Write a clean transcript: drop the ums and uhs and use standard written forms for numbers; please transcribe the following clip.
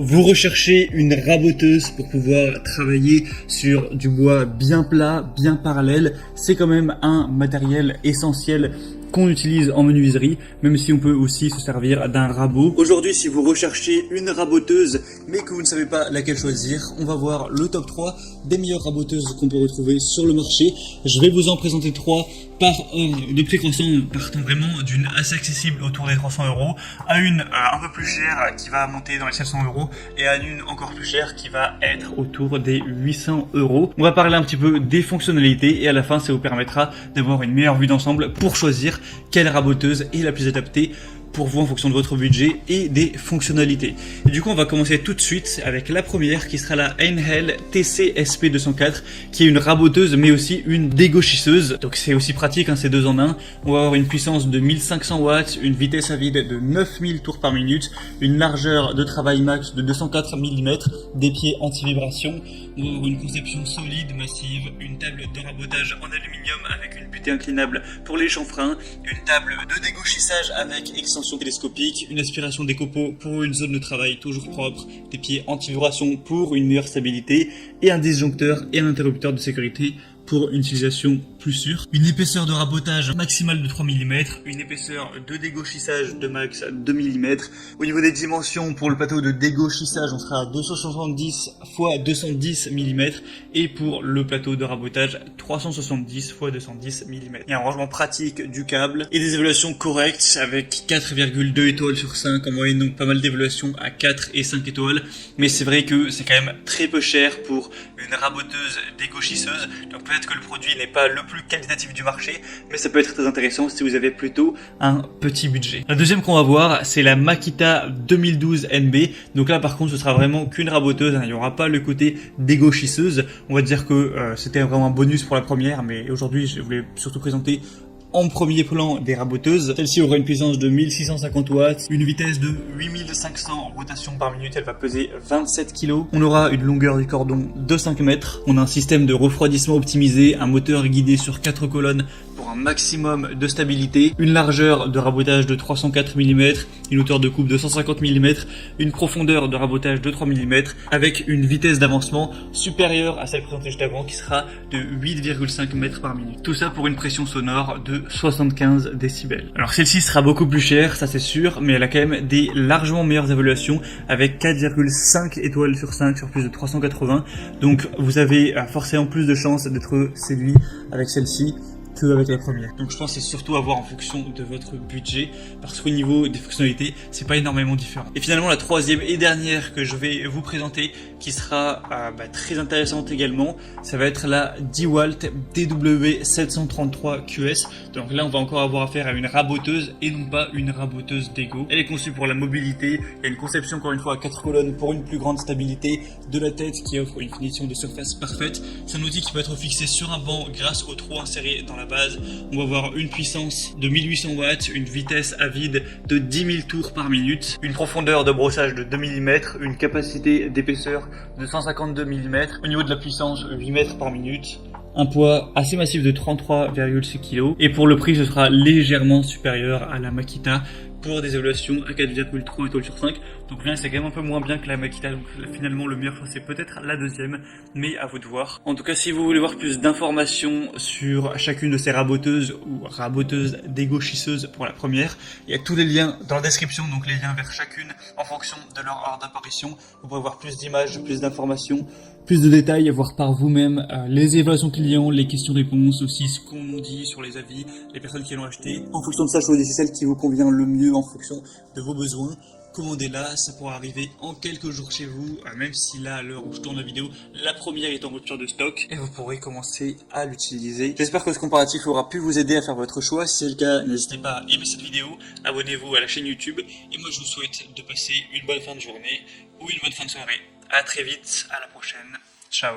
Vous recherchez une raboteuse pour pouvoir travailler sur du bois bien plat, bien parallèle. C'est quand même un matériel essentiel qu'on utilise en menuiserie, même si on peut aussi se servir d'un rabot. Aujourd'hui, si vous recherchez une raboteuse, mais que vous ne savez pas laquelle choisir, on va voir le top 3 des meilleures raboteuses qu'on peut retrouver sur le marché. Je vais vous en présenter 3 par ordre de prix croissant, partant vraiment d'une assez accessible autour des 300 € à une un peu plus chère qui va monter dans les 700 € et à une encore plus chère qui va être autour des 800 €. On va parler un petit peu des fonctionnalités et à la fin, ça vous permettra d'avoir une meilleure vue d'ensemble pour choisir quelle raboteuse est la plus adaptée pour vous en fonction de votre budget et des fonctionnalités. Et du coup, on va commencer tout de suite avec la première qui sera la Einhell TC SP204 qui est une raboteuse mais aussi une dégauchisseuse. Donc c'est aussi pratique, hein, c'est 2 en 1. On va avoir une puissance de 1500 watts, une vitesse à vide de 9000 tours par minute, une largeur de travail max de 204 mm, des pieds anti-vibration. On va avoir une conception solide, massive, une table de rabotage en aluminium avec une butée inclinable pour les chanfreins, une table de dégauchissage avec extension télescopique, une aspiration des copeaux pour une zone de travail toujours propre, des pieds anti-vibration pour une meilleure stabilité et un disjoncteur et un interrupteur de sécurité pour une utilisation plus sûre. Une épaisseur de rabotage maximale de 3 mm, une épaisseur de dégauchissage de max 2 mm. Au niveau des dimensions, pour le plateau de dégauchissage, on sera à 270 x 210 mm et pour le plateau de rabotage, 370 x 210 mm. Il y a un rangement pratique du câble et des évaluations correctes avec 4,2 étoiles sur 5 en moyenne, donc pas mal d'évaluations à 4 et 5 étoiles. Mais c'est vrai que c'est quand même très peu cher pour une raboteuse dégauchisseuse. Donc peut-être que le produit n'est pas le plus qualitatif du marché, mais ça peut être très intéressant si vous avez plutôt un petit budget. La deuxième qu'on va voir, c'est la Makita 2012 NB. Donc là par contre ce sera vraiment qu'une raboteuse, hein. Il n'y aura pas le côté dégauchisseuse. On va dire que c'était vraiment un bonus pour la première, mais aujourd'hui je voulais surtout présenter en premier plan des raboteuses. Celle-ci aura une puissance de 1650 watts, une vitesse de 8500 rotations par minute, elle va peser 27 kg. On aura une longueur du cordon de 5 mètres. On a un système de refroidissement optimisé, un moteur guidé sur 4 colonnes pour un maximum de stabilité, une largeur de rabotage de 304 mm, une hauteur de coupe de 150 mm, une profondeur de rabotage de 3 mm, avec une vitesse d'avancement supérieure à celle présentée juste avant qui sera de 8,5 mètres par minute. Tout ça pour une pression sonore de 75 décibels. Alors celle-ci sera beaucoup plus chère, ça c'est sûr, mais elle a quand même des largement meilleures évaluations avec 4,5 étoiles sur 5 sur plus de 380. Donc vous avez forcément plus de chances d'être séduit avec celle-ci qu'avec la première. Donc je pense que c'est surtout à voir en fonction de votre budget, parce qu'au niveau des fonctionnalités, c'est pas énormément différent. Et finalement la troisième et dernière que je vais vous présenter, qui sera très intéressante également, ça va être la DeWalt DW733QS. Donc là on va encore avoir affaire à une raboteuse et non pas une raboteuse d'égo. Elle est conçue pour la mobilité, il y a une conception encore une fois à 4 colonnes pour une plus grande stabilité de la tête qui offre une finition de surface parfaite. C'est un outil qui peut être fixé sur un banc grâce aux trous insérés dans la base. On va avoir une puissance de 1800 watts, une vitesse à vide de 10 000 tours par minute, une profondeur de brossage de 2 mm, une capacité d'épaisseur de 152 mm, au niveau de la puissance 8 mètres par minute, un poids assez massif de 33,6 kg et pour le prix ce sera légèrement supérieur à la Makita pour des évaluations à 4,3 étoiles sur 5. Donc là c'est quand même un peu moins bien que la Makita, donc là, finalement le meilleur choix c'est peut-être la deuxième, mais à vous de voir. En tout cas si vous voulez voir plus d'informations sur chacune de ces raboteuses ou raboteuses dégauchisseuses pour la première, il y a tous les liens dans la description, donc les liens vers chacune en fonction de leur heure d'apparition. Vous pourrez voir plus d'images, plus d'informations, plus de détails, voir par vous-même les évaluations clients, les questions-réponses, aussi ce qu'on dit sur les avis, les personnes qui l'ont acheté. En fonction de ça, choisissez celle qui vous convient le mieux en fonction de vos besoins. Commandez-la, ça pourra arriver en quelques jours chez vous, même si là, à l'heure où je tourne la vidéo, la première est en rupture de stock et vous pourrez commencer à l'utiliser. J'espère que ce comparatif aura pu vous aider à faire votre choix. Si c'est le cas, n'hésitez pas à aimer cette vidéo, abonnez-vous à la chaîne YouTube et moi je vous souhaite de passer une bonne fin de journée ou une bonne fin de soirée. À très vite, à la prochaine. Ciao.